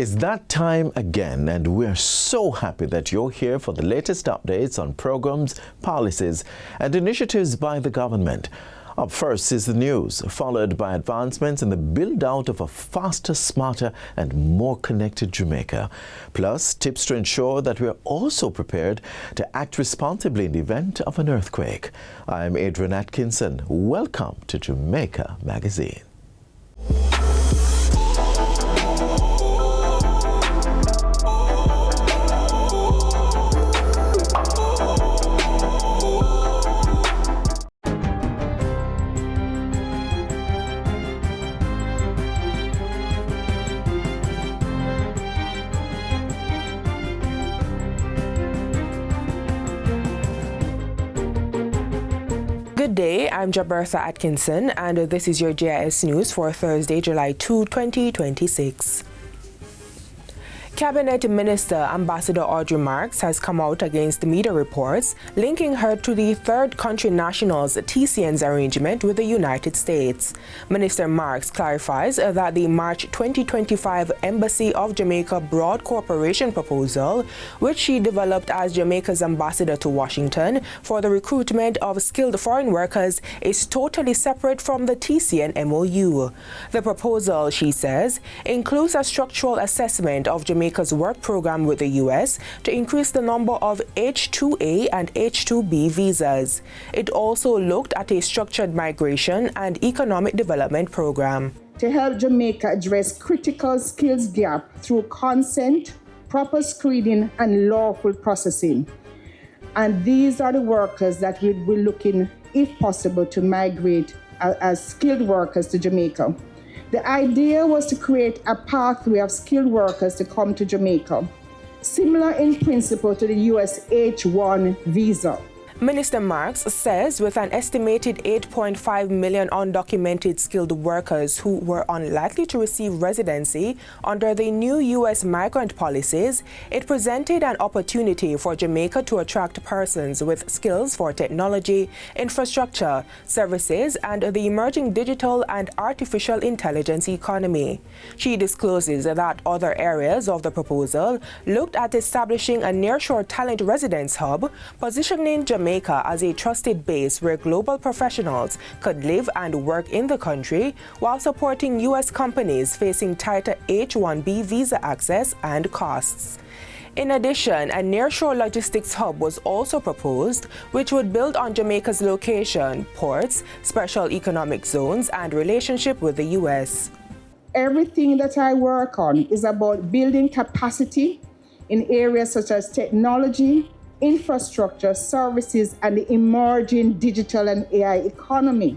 It's that time again, and we're so happy that you're here for the latest updates on programs, policies, and initiatives by the government. Up first is the news, followed by advancements in the build-out of a faster, smarter, and more connected Jamaica. Plus, tips to ensure that we're also prepared to act responsibly in the event of an earthquake. I'm Adrian Atkinson. Welcome to Jamaica Magazine. Good day, I'm Jabertha Atkinson, and this is your JIS News for Thursday, July 2, 2026. Cabinet Minister Ambassador Audrey Marks has come out against the media reports linking her to the third country nationals TCN's arrangement with the United States. Minister Marks clarifies that the March 2025 Embassy of Jamaica Broad Corporation proposal, which she developed as Jamaica's ambassador to Washington for the recruitment of skilled foreign workers, is totally separate from the TCN MOU. The proposal, she says, includes a structural assessment of Jamaica's work program with the U.S. to increase the number of H-2A and H-2B visas. It also looked at a structured migration and economic development program. To help Jamaica address critical skills gap through consent, proper screening, and lawful processing. And these are the workers that we're looking, if possible, to migrate as skilled workers to Jamaica. The idea was to create a pathway of skilled workers to come to Jamaica, similar in principle to the US H-1 visa. Minister Marks says with an estimated 8.5 million undocumented skilled workers who were unlikely to receive residency under the new U.S. migrant policies, it presented an opportunity for Jamaica to attract persons with skills for technology, infrastructure, services, and the emerging digital and artificial intelligence economy. She discloses that other areas of the proposal looked at establishing a nearshore talent residence hub, positioning Jamaica as a trusted base where global professionals could live and work in the country while supporting U.S. companies facing tighter H-1B visa access and costs. In addition, a nearshore logistics hub was also proposed, which would build on Jamaica's location, ports, special economic zones, and relationship with the U.S. Everything that I work on is about building capacity in areas such as technology, infrastructure, services, and the emerging digital and AI economy.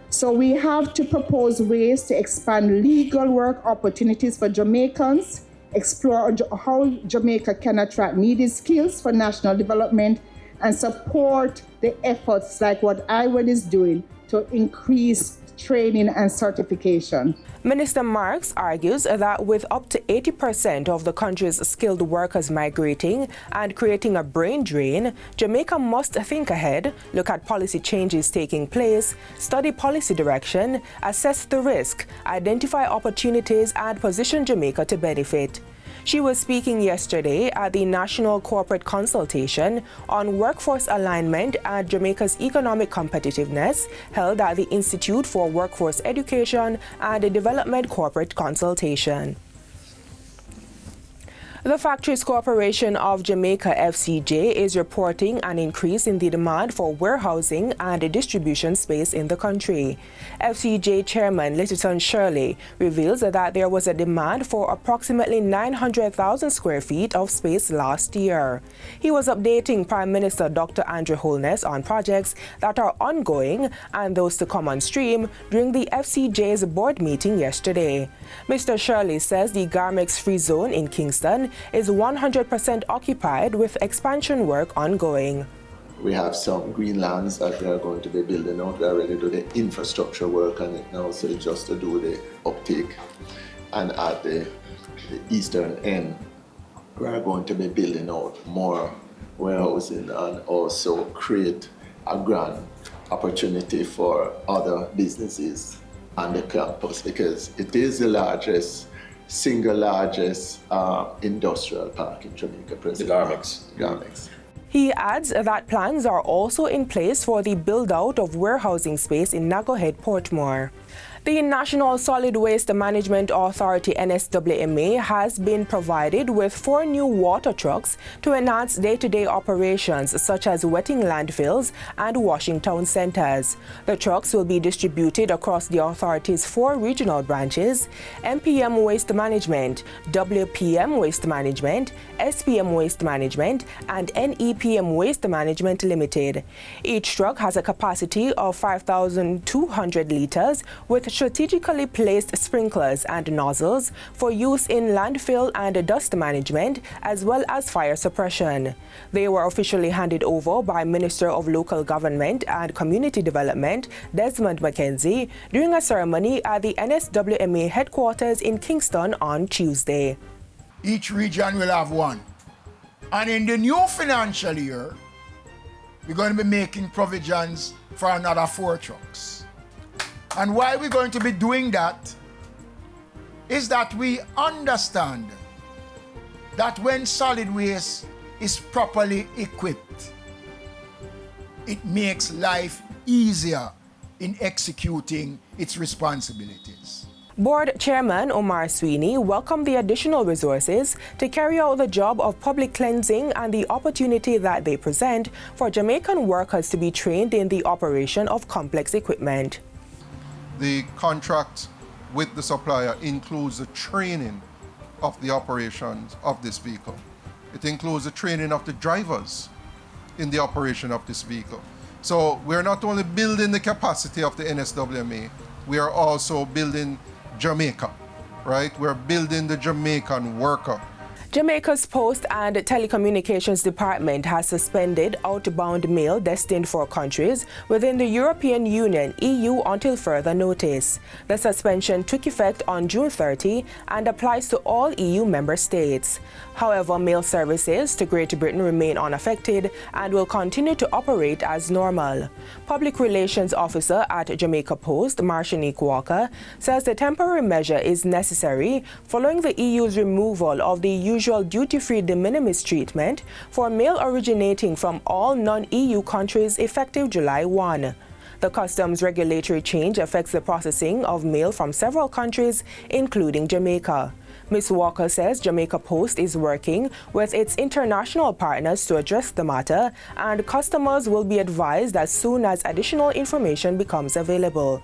So we have to propose ways to expand legal work opportunities for Jamaicans, explore how Jamaica can attract needed skills for national development, and support the efforts like what IWED is doing to increase training and certification. Minister Marks argues that with up to 80% of the country's skilled workers migrating and creating a brain drain, Jamaica must think ahead, look at policy changes taking place, study policy direction, assess the risk, identify opportunities, and position Jamaica to benefit. She was speaking yesterday at the National Corporate Consultation on Workforce Alignment and Jamaica's Economic Competitiveness, held at the Institute for Workforce Education and Development Corporate Consultation. The Factories Corporation of Jamaica, FCJ, is reporting an increase in the demand for warehousing and distribution space in the country. FCJ Chairman Littleton Shirley reveals that there was a demand for approximately 900,000 square feet of space last year. He was updating Prime Minister Dr. Andrew Holness on projects that are ongoing and those to come on stream during the FCJ's board meeting yesterday. Mr. Shirley says the Garmex Free Zone in Kingston is 100% occupied with expansion work ongoing. We have some green lands that we are going to be building out. We already do the infrastructure work on it now, so just to do the uptake. And at the eastern end, we are going to be building out more warehousing and also create a grand opportunity for other businesses on the campus, because it is the largest single largest industrial park in Jamaica presently. The Garmex. He adds that plans are also in place for the build-out of warehousing space in Nago Head, Portmore. The National Solid Waste Management Authority NSWMA has been provided with 4 new water trucks to enhance day-to-day operations such as wetting landfills and washing town centers. The trucks will be distributed across the authority's 4 regional branches: MPM Waste Management, WPM Waste Management, SPM Waste Management, and NEPM Waste Management Limited. Each truck has a capacity of 5,200 liters with strategically placed sprinklers and nozzles for use in landfill and dust management as well as fire suppression. They were officially handed over by Minister of Local Government and Community Development Desmond McKenzie during a ceremony at the NSWMA headquarters in Kingston on Tuesday. Each region will have one. And in the new financial year, we're going to be making provisions for another 4 trucks. And why we're going to be doing that is that we understand that when solid waste is properly equipped, it makes life easier in executing its responsibilities. Board Chairman Omar Sweeney welcomed the additional resources to carry out the job of public cleansing and the opportunity that they present for Jamaican workers to be trained in the operation of complex equipment. The contract with the supplier includes the training of the operations of this vehicle. It includes the training of the drivers in the operation of this vehicle. So we're not only building the capacity of the NSWMA, we are also building Jamaica, right? We're building the Jamaican worker. Jamaica's Post and Telecommunications Department has suspended outbound mail destined for countries within the European Union (EU) until further notice. The suspension took effect on June 30 and applies to all EU member states. However, mail services to Great Britain remain unaffected and will continue to operate as normal. Public Relations Officer at Jamaica Post, Marshanique Walker, says the temporary measure is necessary following the EU's removal of the usual duty-free de minimis treatment for mail originating from all non-EU countries effective July 1. The customs regulatory change affects the processing of mail from several countries, including Jamaica. Ms. Walker says Jamaica Post is working with its international partners to address the matter, and customers will be advised as soon as additional information becomes available.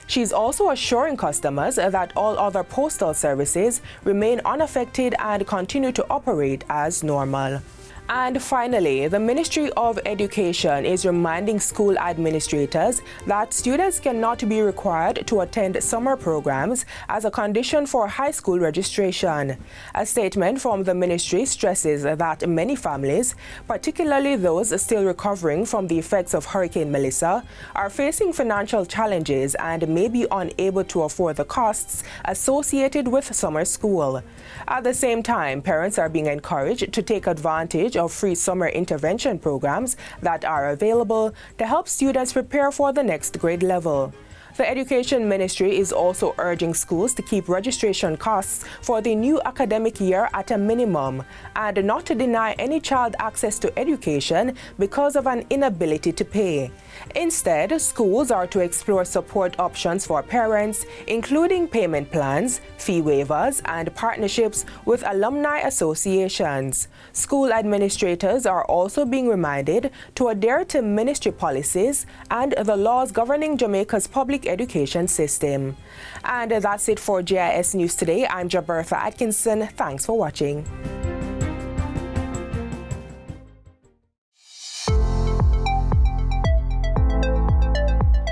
She's also assuring customers that all other postal services remain unaffected and continue to operate as normal. And finally, the Ministry of Education is reminding school administrators that students cannot be required to attend summer programs as a condition for high school registration. A statement from the ministry stresses that many families, particularly those still recovering from the effects of Hurricane Melissa, are facing financial challenges and may be unable to afford the costs associated with summer school. At the same time, parents are being encouraged to take advantage of free summer intervention programs that are available to help students prepare for the next grade level. The Education Ministry is also urging schools to keep registration costs for the new academic year at a minimum and not to deny any child access to education because of an inability to pay. Instead, schools are to explore support options for parents, including payment plans, fee waivers, and partnerships with alumni associations. School administrators are also being reminded to adhere to ministry policies and the laws governing Jamaica's public education system. And that's it for JIS News today. I'm Jabertha Atkinson. Thanks for watching.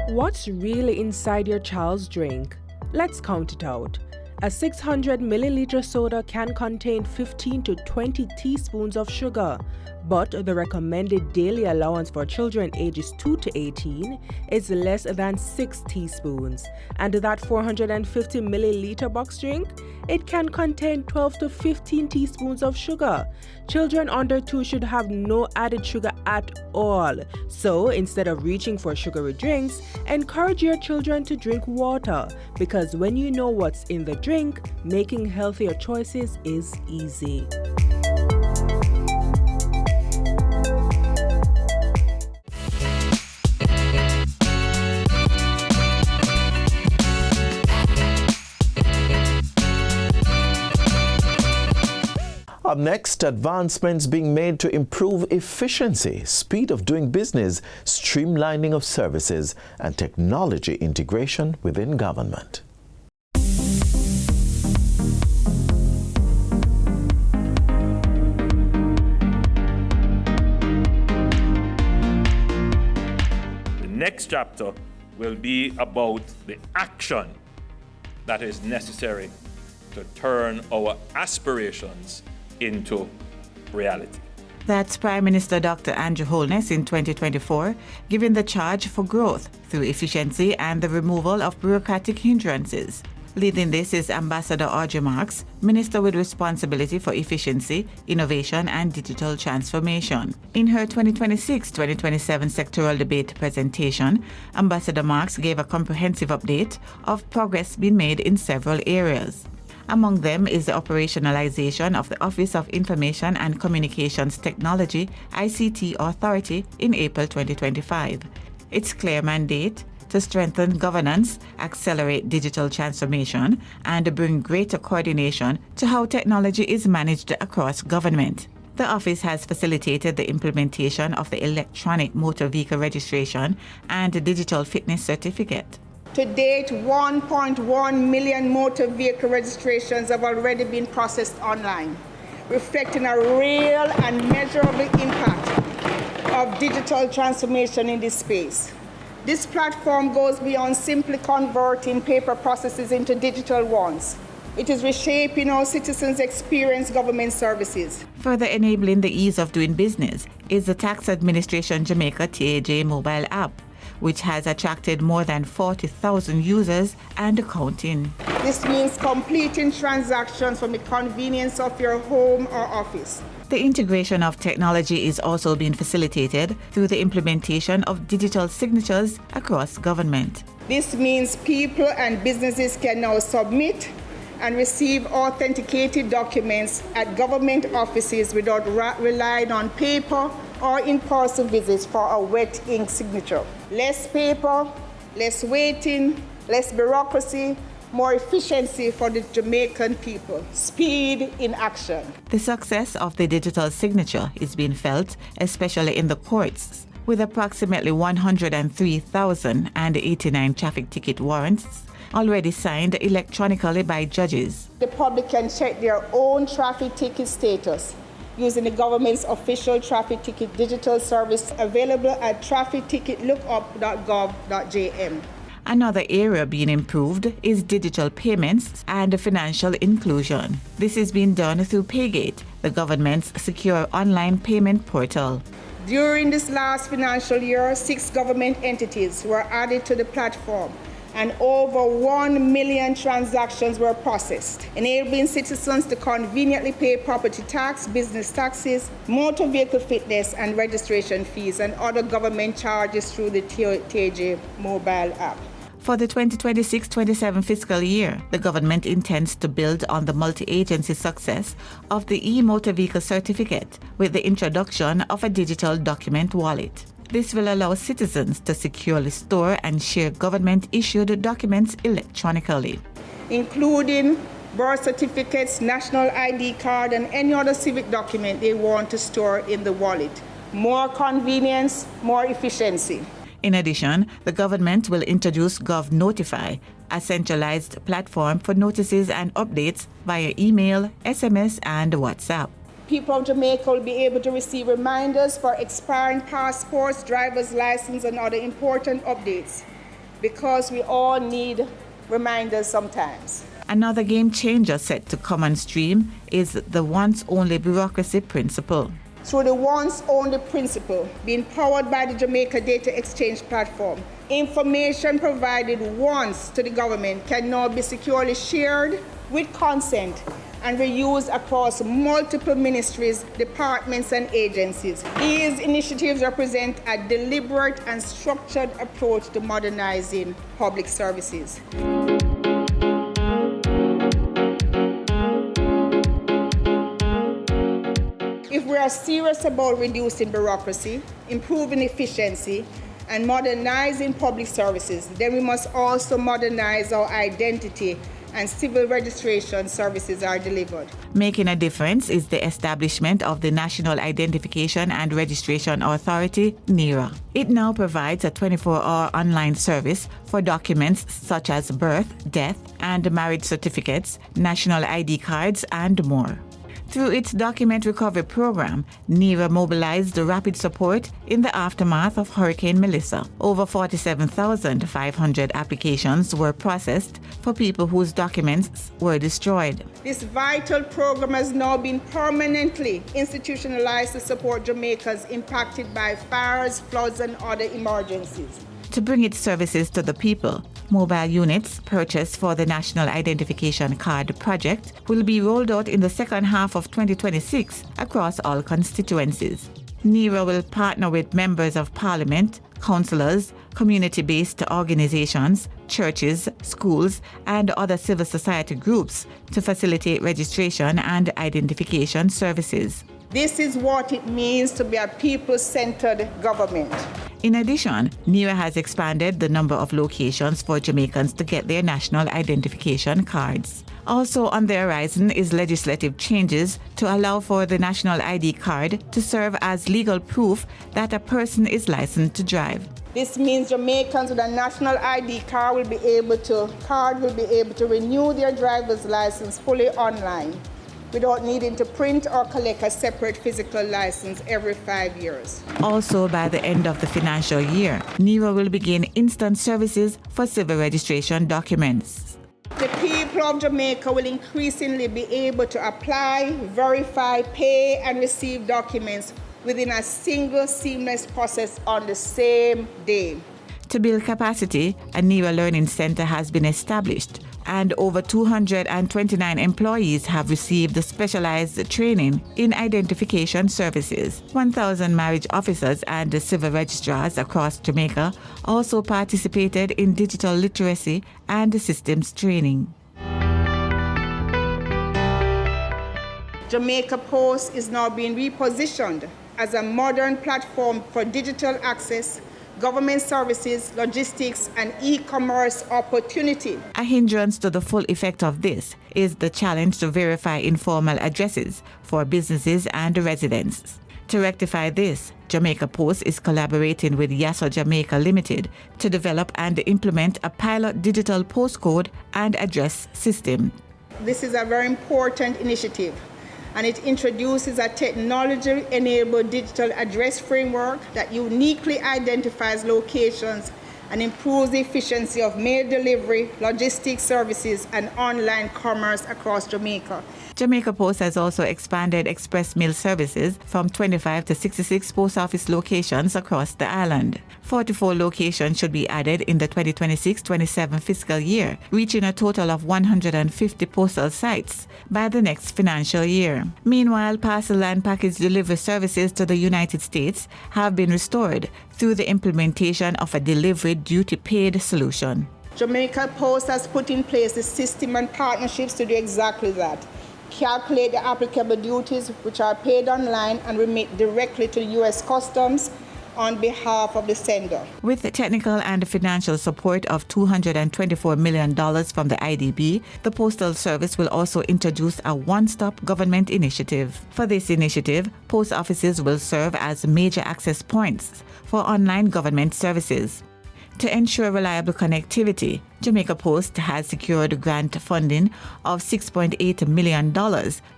What's really inside your child's drink? Let's count it out. A 600 milliliter soda can contain 15 to 20 teaspoons of sugar, but the recommended daily allowance for children ages 2 to 18 is less than 6 teaspoons. And that 450 milliliter box drink? It can contain 12 to 15 teaspoons of sugar. Children under 2 should have no added sugar at all. So instead of reaching for sugary drinks, encourage your children to drink water, because when you know what's in the drink, drink, making healthier choices is easy. Up next, advancements being made to improve efficiency, speed of doing business, streamlining of services, and technology integration within government. The next chapter will be about the action that is necessary to turn our aspirations into reality. That's Prime Minister Dr. Andrew Holness in 2024, giving the charge for growth through efficiency and the removal of bureaucratic hindrances. Leading this is Ambassador Audrey Marks, Minister with responsibility for efficiency, innovation and digital transformation. In her 2026-2027 sectoral debate presentation, Ambassador Marks gave a comprehensive update of progress being made in several areas. Among them is the operationalization of the Office of Information and Communications Technology ICT Authority in April 2025. Its clear mandate to strengthen governance, accelerate digital transformation, and bring greater coordination to how technology is managed across government. The office has facilitated the implementation of the electronic motor vehicle registration and digital fitness certificate. To date, 1.1 million motor vehicle registrations have already been processed online, reflecting a real and measurable impact of digital transformation in this space. This platform goes beyond simply converting paper processes into digital ones. It is reshaping how citizens experience government services. Further enabling the ease of doing business is the Tax Administration Jamaica TAJ mobile app, which has attracted more than 40,000 users and counting. This means completing transactions from the convenience of your home or office. The integration of technology is also being facilitated through the implementation of digital signatures across government. This means people and businesses can now submit and receive authenticated documents at government offices without relying on paper or in-person visits for a wet ink signature. Less paper, less waiting, less bureaucracy, more efficiency for the Jamaican people. Speed in action. The success of the digital signature is being felt, especially in the courts, with approximately 103,089 traffic ticket warrants already signed electronically by judges. The public can check their own traffic ticket status using the government's official traffic ticket digital service available at trafficticketlookup.gov.jm. Another area being improved is digital payments and financial inclusion. This is being done through Paygate, the government's secure online payment portal. During this last financial year, 6 government entities were added to the platform, and over 1 million transactions were processed, enabling citizens to conveniently pay property tax, business taxes, motor vehicle fitness and registration fees, and other government charges through the TAJ mobile app. For the 2026-27 fiscal year, the government intends to build on the multi-agency success of the e-motor vehicle certificate with the introduction of a digital document wallet. This will allow citizens to securely store and share government-issued documents electronically, including birth certificates, national ID card, and any other civic document they want to store in the wallet. More convenience, more efficiency. In addition, the government will introduce GovNotify, a centralized platform for notices and updates via email, SMS, and WhatsApp. People of Jamaica will be able to receive reminders for expiring passports, driver's license, and other important updates, because we all need reminders sometimes. Another game changer set to come on stream is the once-only bureaucracy principle. Through the once-only principle being powered by the Jamaica Data Exchange platform, information provided once to the government can now be securely shared with consent and reused across multiple ministries, departments, and agencies. These initiatives represent a deliberate and structured approach to modernizing public services. are serious about reducing bureaucracy, improving efficiency, and modernizing public services, then we must also modernize our identity and civil registration services are delivered. Making a difference is the establishment of the National Identification and Registration Authority, NIRA. It now provides a 24-hour online service for documents such as birth, death, and marriage certificates, national ID cards, and more. Through its document recovery program, NIRA mobilized rapid support in the aftermath of Hurricane Melissa. Over 47,500 applications were processed for people whose documents were destroyed. This vital program has now been permanently institutionalized to support Jamaicans impacted by fires, floods, and other emergencies. To bring its services to the people, mobile units purchased for the National Identification Card project will be rolled out in the second half of 2026 across all constituencies. NIRA will partner with members of parliament, councillors, community-based organizations, churches, schools, and other civil society groups to facilitate registration and identification services. This is what it means to be a people-centered government. In addition, NIRA has expanded the number of locations for Jamaicans to get their national identification cards. Also on the horizon is legislative changes to allow for the national ID card to serve as legal proof that a person is licensed to drive. This means Jamaicans with a national ID card will be able to renew their driver's license fully online, without needing to print or collect a separate physical license every 5 years. Also, by the end of the financial year, NIRA will begin instant services for civil registration documents. The people of Jamaica will increasingly be able to apply, verify, pay, and receive documents within a single seamless process on the same day. To build capacity, a NIRA Learning Center has been established, and over 229 employees have received the specialized training in identification services. 1,000 marriage officers and civil registrars across Jamaica also participated in digital literacy and systems training. Jamaica Post is now being repositioned as a modern platform for digital access, government services, logistics, and e-commerce opportunity. A hindrance to the full effect of this is the challenge to verify informal addresses for businesses and residents. To rectify this, Jamaica Post is collaborating with Yasso Jamaica Limited to develop and implement a pilot digital postcode and address system. This is a very important initiative, and it introduces a technology-enabled digital address framework that uniquely identifies locations and improves the efficiency of mail delivery, logistics services, and online commerce across Jamaica. Jamaica Post has also expanded express mail services from 25 to 66 post office locations across the island. 44 locations should be added in the 2026-27 fiscal year, reaching a total of 150 postal sites by the next financial year. Meanwhile, parcel and package delivery services to the United States have been restored through the implementation of a delivery duty-paid solution. Jamaica Post has put in place a system and partnerships to do exactly that. Calculate the applicable duties, which are paid online and remit directly to U.S. Customs on behalf of the sender. With the technical and financial support of $224 million from the IDB, the Postal Service will also introduce a one-stop government initiative. For this initiative, post offices will serve as major access points for online government services. To ensure reliable connectivity, Jamaica Post has secured grant funding of $6.8 million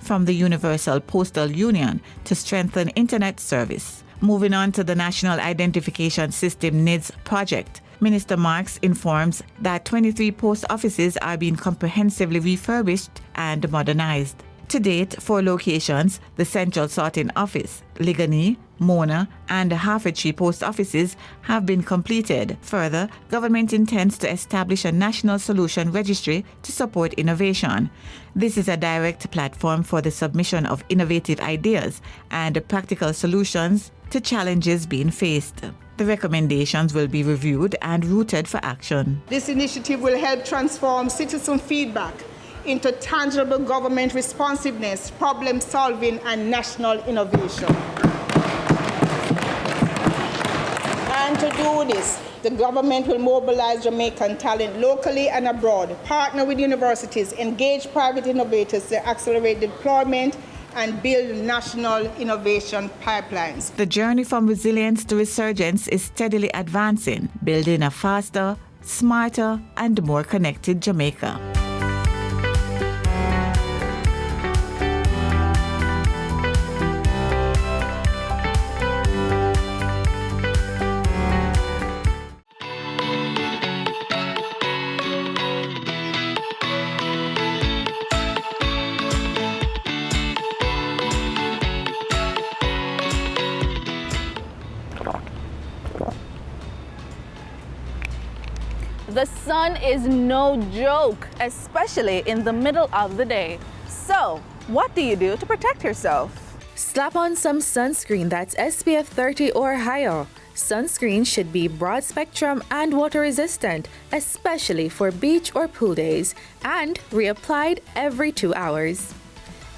from the Universal Postal Union to strengthen internet service. Moving on to the National Identification System NIDS project, Minister Marks informs that 23 post offices are being comprehensively refurbished and modernized. To date, 4 locations, the Central Sorting Office, Ligani, Mona, and Hertfordshire post offices have been completed. Further, government intends to establish a national solution registry to support innovation. This is a direct platform for the submission of innovative ideas and practical solutions to challenges being faced. The recommendations will be reviewed and routed for action. This initiative will help transform citizen feedback into tangible government responsiveness, problem solving, and national innovation. And to do this, the government will mobilize Jamaican talent locally and abroad, partner with universities, engage private innovators to accelerate deployment, and build national innovation pipelines. The journey from resilience to resurgence is steadily advancing, building a faster, smarter, and more connected Jamaica. The sun is no joke, especially in the middle of the day. So, what do you do to protect yourself? Slap on some sunscreen that's SPF 30 or higher. Sunscreen should be broad spectrum and water resistant, especially for beach or pool days, and reapplied every 2 hours.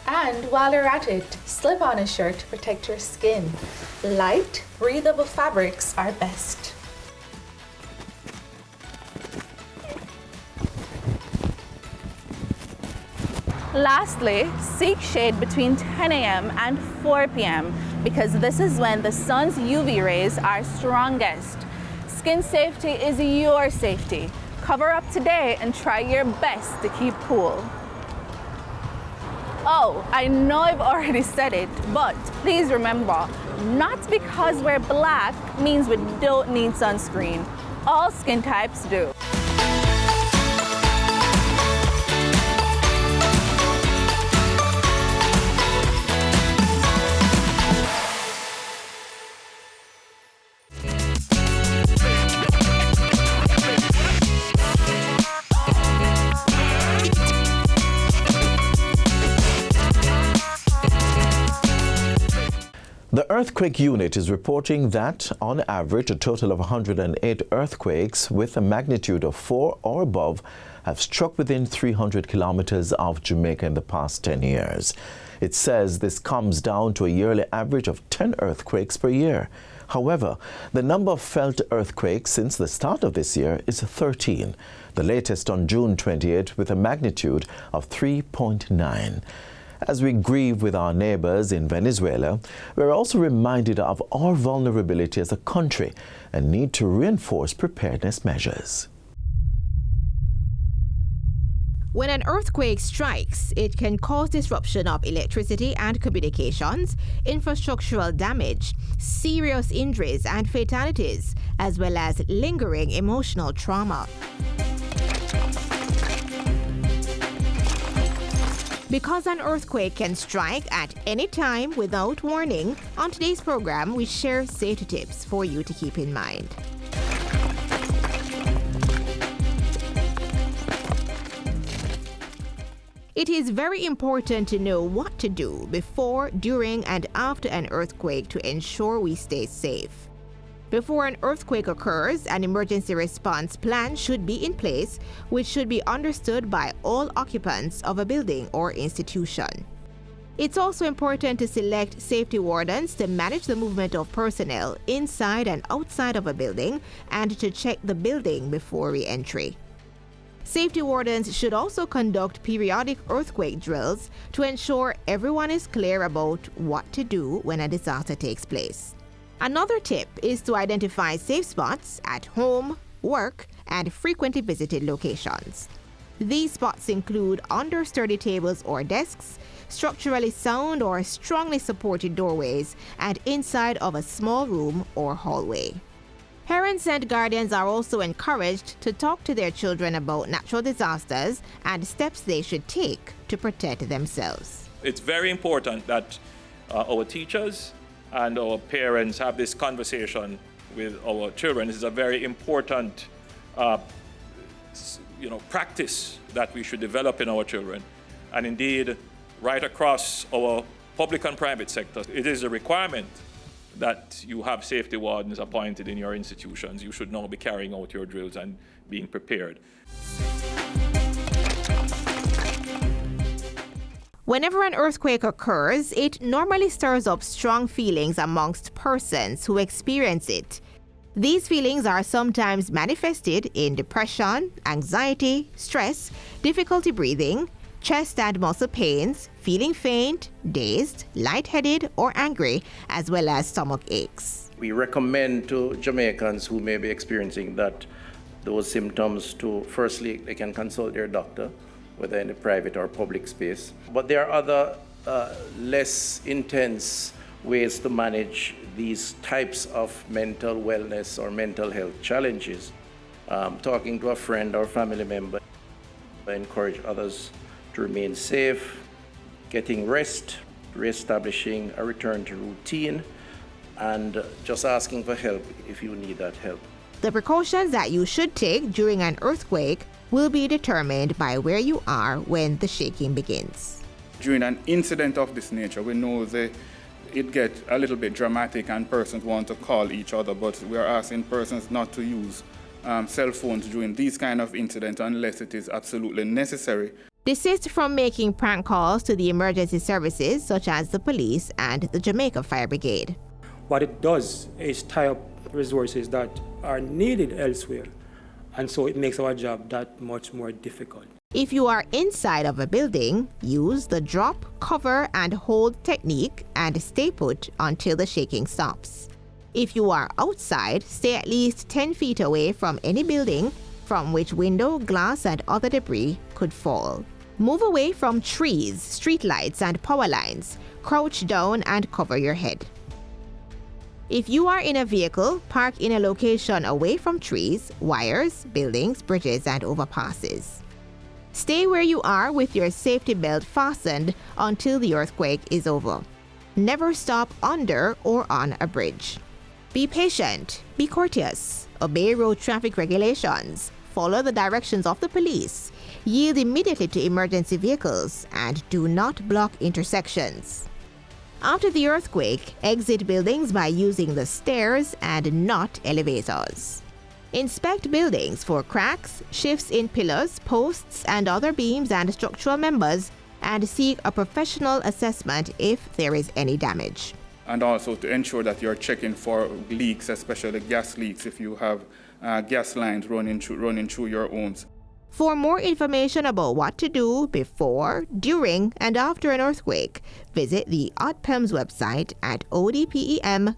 And while you're at it, slip on a shirt to protect your skin. Light, breathable fabrics are best. Lastly, seek shade between 10 a.m. and 4 p.m. because this is when the sun's UV rays are strongest. Skin safety is your safety. Cover up today and try your best to keep cool. Oh, I know I've already said it, but please remember, not because we're black means we don't need sunscreen. All skin types do. The Earthquake Unit is reporting that, on average, a total of 108 earthquakes with a magnitude of 4 or above have struck within 300 kilometers of Jamaica in the past 10 years. It says this comes down to a yearly average of 10 earthquakes per year. However, the number of felt earthquakes since the start of this year is 13, the latest on June 28 with a magnitude of 3.9. As we grieve with our neighbors in Venezuela, we're also reminded of our vulnerability as a country and need to reinforce preparedness measures. When an earthquake strikes, it can cause disruption of electricity and communications, infrastructural damage, serious injuries and fatalities, as well as lingering emotional trauma. Because an earthquake can strike at any time without warning, on today's program we share safety tips for you to keep in mind. It is very important to know what to do before, during, and after an earthquake to ensure we stay safe. Before an earthquake occurs, an emergency response plan should be in place, which should be understood by all occupants of a building or institution. It's also important to select safety wardens to manage the movement of personnel inside and outside of a building and to check the building before re-entry. Safety wardens should also conduct periodic earthquake drills to ensure everyone is clear about what to do when a disaster takes place. Another tip is to identify safe spots at home, work, and frequently visited locations. These spots include under sturdy tables or desks, structurally sound or strongly supported doorways, and inside of a small room or hallway. Parents and guardians are also encouraged to talk to their children about natural disasters and steps they should take to protect themselves. It's very important that our teachers and our parents have this conversation with our children. This is a very important practice that we should develop in our children. And indeed, right across our public and private sectors, it is a requirement that you have safety wardens appointed in your institutions. You should now be carrying out your drills and being prepared. Whenever an earthquake occurs, it normally stirs up strong feelings amongst persons who experience it. These feelings are sometimes manifested in depression, anxiety, stress, difficulty breathing, chest and muscle pains, feeling faint, dazed, lightheaded, or angry, as well as stomach aches. We recommend to Jamaicans who may be experiencing those symptoms to, firstly, they can consult their doctor, whether in the private or public space. But there are other less intense ways to manage these types of mental wellness or mental health challenges. Talking to a friend or family member, I encourage others to remain safe, getting rest, reestablishing a return to routine, and just asking for help if you need that help. The precautions that you should take during an earthquake will be determined by where you are when the shaking begins. During an incident of this nature, we know that it gets a little bit dramatic and persons want to call each other, but we are asking persons not to use cell phones during these kind of incidents unless it is absolutely necessary. Desist from making prank calls to the emergency services such as the police and the Jamaica Fire Brigade. What it does is tie up resources that are needed elsewhere, and so it makes our job that much more difficult. If you are inside of a building, use the drop, cover, and hold technique and stay put until the shaking stops. If you are outside, stay at least 10 feet away from any building from which window, glass, and other debris could fall. Move away from trees, streetlights, and power lines. Crouch down and cover your head. If you are in a vehicle, park in a location away from trees, wires, buildings, bridges, and overpasses. Stay where you are with your safety belt fastened until the earthquake is over. Never stop under or on a bridge. Be patient, be courteous, obey road traffic regulations, follow the directions of the police, yield immediately to emergency vehicles, and do not block intersections. After the earthquake, exit buildings by using the stairs and not elevators. Inspect buildings for cracks, shifts in pillars, posts, and other beams and structural members, and seek a professional assessment if there is any damage. And also to ensure that you're checking for leaks, especially gas leaks, if you have gas lines running through your homes. For more information about what to do before, during, and after an earthquake, visit the ODPEM's website at odpem.org.jm.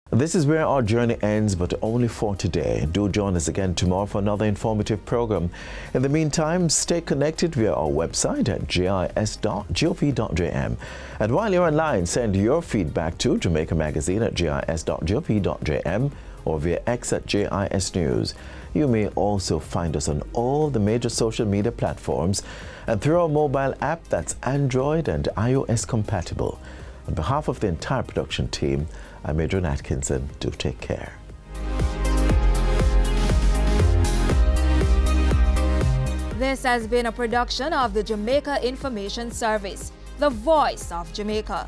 This is where our journey ends, but only for today. Do join us again tomorrow for another informative program. In the meantime, stay connected via our website at jis.gop.jm. And while you're online, send your feedback to Jamaica Magazine at jis.gop.jm or via X at JIS News. You may also find us on all the major social media platforms and through our mobile app that's Android and iOS compatible. On behalf of the entire production team, I'm Adrian Atkinson. Do take care. This has been a production of the Jamaica Information Service, the voice of Jamaica.